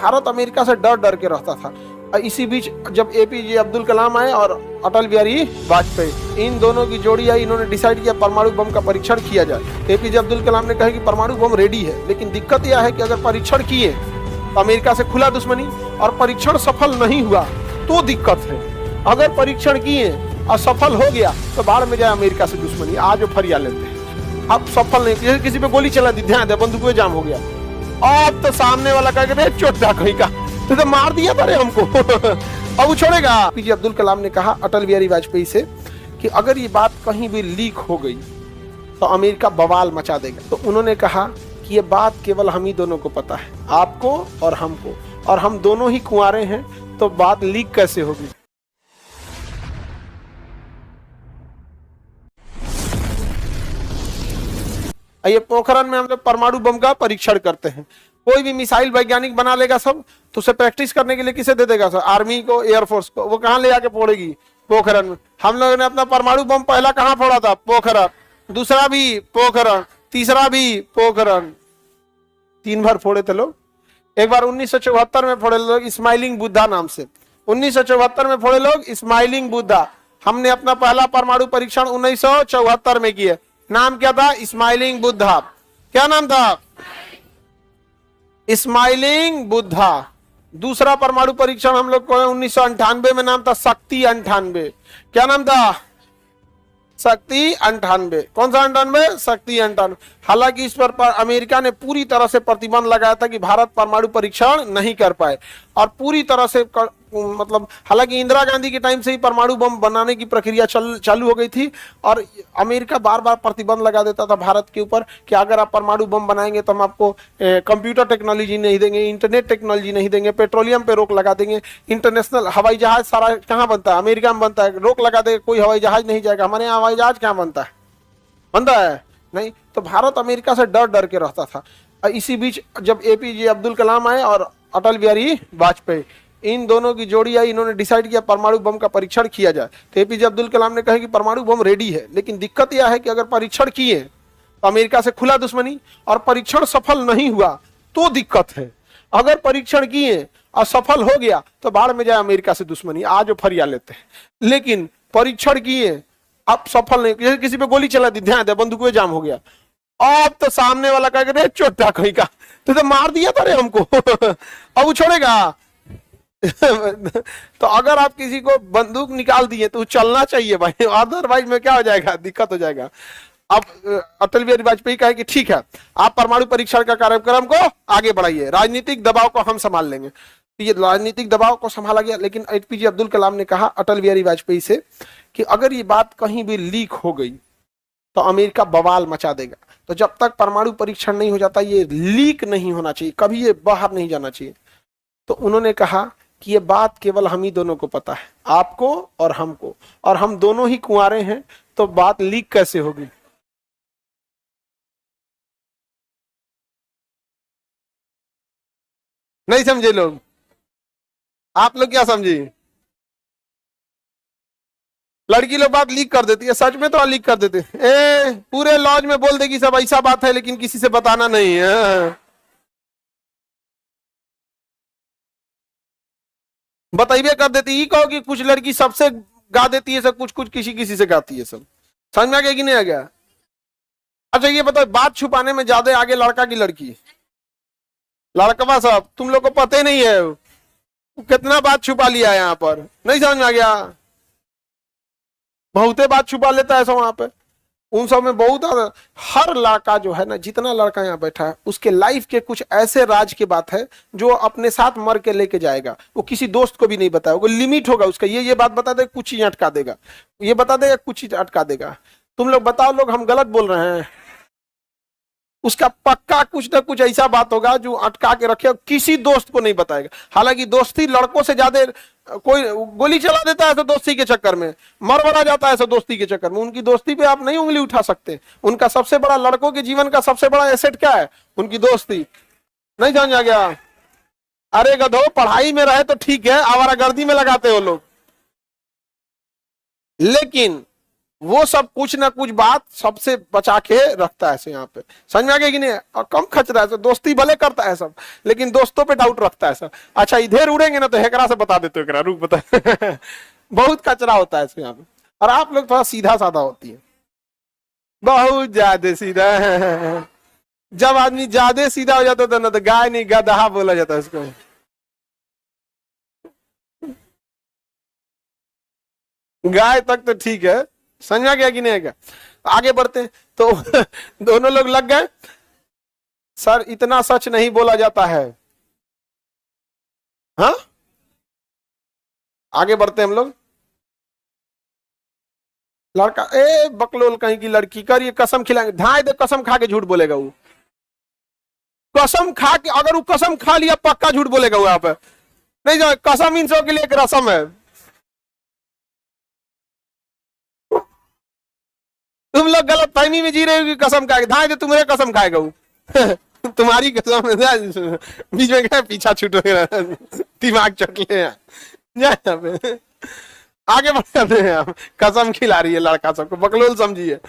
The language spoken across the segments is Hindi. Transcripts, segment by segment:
भारत अमेरिका से डर डर के रहता था। इसी बीच जब एपीजे अब्दुल कलाम आए और अटल बिहारी वाजपेयी, इन दोनों की जोड़ी आई, इन्होंने डिसाइड किया परमाणु बम का परीक्षण किया जाए। एपीजे अब्दुल कलाम ने कहा कि परमाणु बम रेडी है, लेकिन दिक्कत यह है कि अगर परीक्षण किए तो अमेरिका से खुला दुश्मनी, और परीक्षण सफल नहीं हुआ तो दिक्कत है। अगर परीक्षण किए और सफल हो गया तो बाढ़ में जाए अमेरिका से दुश्मनी। आज फरिया लेते हैं, अब सफल नहीं, किसी पे गोली चला दी, ध्यान दे, बंदूक में जाम हो गया, अब तो सामने वाला कह चोटा कहीं का तो मार दिया था रे हमको अब वो छोड़ेगा। पीजे अब्दुल कलाम ने कहा अटल बिहारी वाजपेयी से कि अगर ये बात कहीं भी लीक हो गई तो अमेरिका बवाल मचा देगा। तो उन्होंने कहा कि ये बात केवल हम ही दोनों को पता है, आपको और हमको, और हम दोनों ही कुंवारे हैं, तो बात लीक कैसे होगी। ये पोखरण में हम लोग परमाणु बम का परीक्षण करते हैं। कोई भी मिसाइल वैज्ञानिक बना लेगा सब, तो उसे प्रैक्टिस करने के लिए किसे दे देगा सर? आर्मी को, एयरफोर्स को। वो कहाँ ले आके फोड़ेगी? पोखरण में। हम लोगों ने अपना परमाणु बम पहला कहाँ फोड़ा था? पोखरण। दूसरा भी पोखरण, तीसरा भी पोखरण, 3 बार फोड़े थे लोग। एक बार 1974 में फोड़े लोग स्माइलिंग बुद्धा नाम से, 1974 में फोड़े लोग स्माइलिंग बुद्धा। हमने अपना पहला परमाणु परीक्षण 1974 में किया। नाम क्या था? स्माइलिंग बुद्धा। क्या नाम था? स्माइलिंग बुद्धा। दूसरा परमाणु परीक्षण हम लोग को 1998 में, नाम था शक्ति 98। क्या नाम था? शक्ति 98। कौन सा 98? शक्ति 98। हालांकि इस पर अमेरिका ने पूरी तरह से प्रतिबंध लगाया था कि भारत परमाणु परीक्षण नहीं कर पाए, और पूरी तरह से मतलब हालांकि इंदिरा गांधी के टाइम से ही परमाणु बम बनाने की प्रक्रिया चालू हो गई थी, और अमेरिका बार बार प्रतिबंध लगा देता था भारत के ऊपर कि अगर आप परमाणु बम बनाएंगे तो हम आपको कंप्यूटर टेक्नोलॉजी नहीं देंगे, इंटरनेट टेक्नोलॉजी नहीं देंगे, पेट्रोलियम पे रोक लगा देंगे, इंटरनेशनल हवाई जहाज सारा कहाँ बनता है? अमेरिका में बनता है, रोक लगा देगा, कोई हवाई जहाज नहीं जाएगा। हमारे यहाँ हवाई जहाज कहाँ बनता है? बनता है नहीं। तो भारत अमेरिका से डर डर के रहता था। इसी बीच जब एपीजे अब्दुल कलाम आए और अटल बिहारी वाजपेयी, इन दोनों की जोड़ी आई, इन्होंने डिसाइड किया परमाणु बम का परीक्षण किया जाए। तो एपीजे अब्दुल कलाम ने कहा कि परमाणु बम रेडी है, लेकिन दिक्कत यह है कि अगर परीक्षण किए तो अमेरिका से खुला दुश्मनी, और परीक्षण सफल नहीं हुआ तो दिक्कत है। अगर परीक्षण किए और सफल हो गया तो बाढ़ में जाए अमेरिका से दुश्मनी। आज फरिया लेते हैं, लेकिन परीक्षण किए, अब सफल नहीं, किसी पे गोली चला दी, ध्यान दे, बंदूक में जाम हो गया, अब तो सामने वाला कह चोटा कहीं का तो मार दिया था रे हमको अब वो छोड़ेगा तो अगर आप किसी को बंदूक निकाल दिए तो चलना चाहिए भाई, अदरवाइज में क्या हो जाएगा? दिक्कत हो जाएगा। अब अटल बिहारी वाजपेयी कहे कि ठीक है, आप परमाणु परीक्षण का कार्यक्रम को आगे बढ़ाइए, राजनीतिक दबाव को हम संभाल लेंगे। तो ये राजनीतिक दबाव को संभाला गया, लेकिन एपीजे अब्दुल कलाम ने कहा अटल बिहारी वाजपेयी से कि अगर ये बात कहीं भी लीक हो गई तो अमेरिका बवाल मचा देगा। तो जब तक परमाणु परीक्षण नहीं हो जाता, ये लीक नहीं होना चाहिए, कभी ये बाहर नहीं जाना चाहिए। तो उन्होंने कहा कि ये बात केवल हम ही दोनों को पता है, आपको और हमको, और हम दोनों ही कुंवारे हैं, तो बात लीक कैसे होगी। नहीं समझे लोग? आप लोग क्या समझे? लड़की लोग बात लीक कर देती है, सच में तो लीक कर देते पूरे लॉज में बोल देगी सब ऐसा बात है, लेकिन किसी से बताना नहीं है। बताइए कर देती। ये कहो कि कुछ लड़की सबसे गा देती है सब, कुछ कुछ किसी किसी से गाती है सब। समझ में आ गया कि नहीं आ गया? अच्छा ये बताओ, बात छुपाने में ज्यादा आगे लड़का की लड़की? लड़कवा साहब, तुम लोग को पता ही नहीं है कितना बात छुपा लिया है यहाँ पर। नहीं समझ में आ गया? बहुते बात छुपा लेता है सब वहां पे। उन सब में बहुत, हर लड़का जो है ना, जितना लड़का यहाँ बैठा है, उसके लाइफ के कुछ ऐसे राज की बात है जो अपने साथ मर के लेके जाएगा। वो किसी दोस्त को भी नहीं बताएगा, वो लिमिट होगा उसका। ये बात बता देगा, कुछ चीज अटका देगा, ये बता देगा, कुछ चीज अटका देगा। तुम लोग बताओ, लोग हम गलत बोल रहे हैं? उसका पक्का कुछ ना कुछ ऐसा बात होगा जो अटका के रखे, किसी दोस्त को नहीं बताएगा। हालांकि दोस्ती लड़कों से ज्यादा, कोई गोली चला देता है तो दोस्ती के चक्कर में, मरमरा जाता है तो दोस्ती के चक्कर में। उनकी दोस्ती पे आप नहीं उंगली उठा सकते। उनका सबसे बड़ा, लड़कों के जीवन का सबसे बड़ा एसेट क्या है? उनकी दोस्ती। नहीं समझ आ गया? अरे गधो, पढ़ाई में रहे तो ठीक है, आवारागर्दी में लगाते हो लोग। लेकिन वो सब कुछ ना कुछ बात सबसे बचा के रखता है यहाँ पे। समझ में आ गया कि नहीं? और कम खचरा है, दोस्ती भले करता है सब, लेकिन दोस्तों पे डाउट रखता है सब। अच्छा इधर उड़ेंगे ना तो हेकरा से बता देते हो, रुक बता बहुत कचरा होता है यहाँ पे। और आप लोग थोड़ा सीधा साधा होती है, बहुत ज्यादा सीधा जब आदमी ज्यादा सीधा हो जाता था ना तो गाय नहीं गधा बोला जाता है उसको। गाय तक तो ठीक है, समझा गया कि नहीं क्या? आगे बढ़ते हैं तो दोनों लोग लग गए, सर इतना सच नहीं बोला जाता है। हाँ आगे बढ़ते हैं हम लोग। लड़का ए बकलोल कहीं की लड़की कर ये कसम खिलाएंगे, धाए दे कसम खा के झूठ बोलेगा वो, कसम खा के, अगर वो कसम खा लिया पक्का झूठ बोलेगा वो यहाँ पे। नहीं जो कसम इंसों के लिए एक रसम है। तुम लोग गलत फहमी में जी रहे हो कि कसम खाएगा, धाए दे तुम्हारे कसम खाएगा वो तुम्हारी कसम बीच में क्या पीछा छूट दिमाग चट ले आगे बढ़ते हैं हम। कसम खिला रही है लड़का सबको, बकलोल समझिए।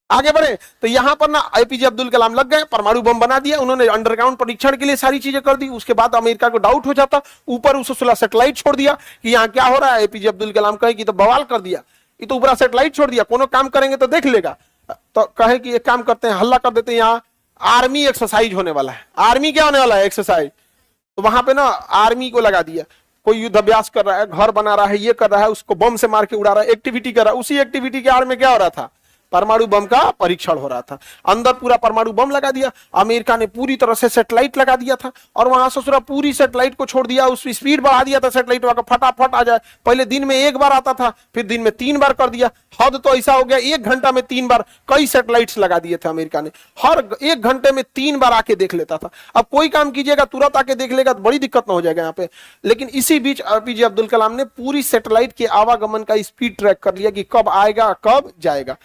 आगे बढ़े तो यहाँ पर ना एपीजे अब्दुल कलाम लग गए, परमाणु बम बना दिया उन्होंने, अंडरग्राउंड परीक्षण के लिए सारी चीजें कर दी। उसके बाद अमेरिका को डाउट हो जाता, ऊपर उसे 16 सैटेलाइट छोड़ दिया कि यहाँ क्या हो रहा है। एपीजे अब्दुल कलाम कहे कि तो बवाल कर दिया, ये तो ऊपर सैटेलाइट छोड़ दिया, कोनो काम करेंगे तो देख लेगा। तो कहे कि एक काम करते हैं, हल्ला कर देते हैं, यहाँ आर्मी एक्सरसाइज होने वाला है। आर्मी क्या होने वाला है? एक्सरसाइज। तो वहां पे ना आर्मी को लगा दिया, कोई युद्धाभ्यास कर रहा है, घर बना रहा है, ये कर रहा है, उसको बम से मार के उड़ा रहा है, एक्टिविटी कर रहा है। उसी एक्टिविटी के आड़ में क्या हो रहा था? परमाणु बम का परीक्षण हो रहा था। अंदर पूरा परमाणु बम लगा दिया, अमेरिका ने पूरी तरह से सैटेलाइट लगा दिया था, और वहां से पूरी सैटेलाइट को छोड़ दिया, उसकी स्पीड बढ़ा दिया था सैटेलाइट का, फटाफट आ जाए। पहले दिन में एक बार आता था, फिर दिन में 3 बार कर दिया। हद तो ऐसा हो गया 1 घंटा में 3 बार कई सैटेलाइट्स लगा दिए थे अमेरिका ने, हर 1 घंटे में 3 बार आके देख लेता था। अब कोई काम कीजिएगा तुरंत आके देख लेगा तो बड़ी दिक्कत ना हो जाएगा यहाँ पे। लेकिन इसी बीच एपीजे अब्दुल कलाम ने पूरी सैटेलाइट के आवागमन का स्पीड ट्रैक कर लिया कि कब आएगा कब जाएगा।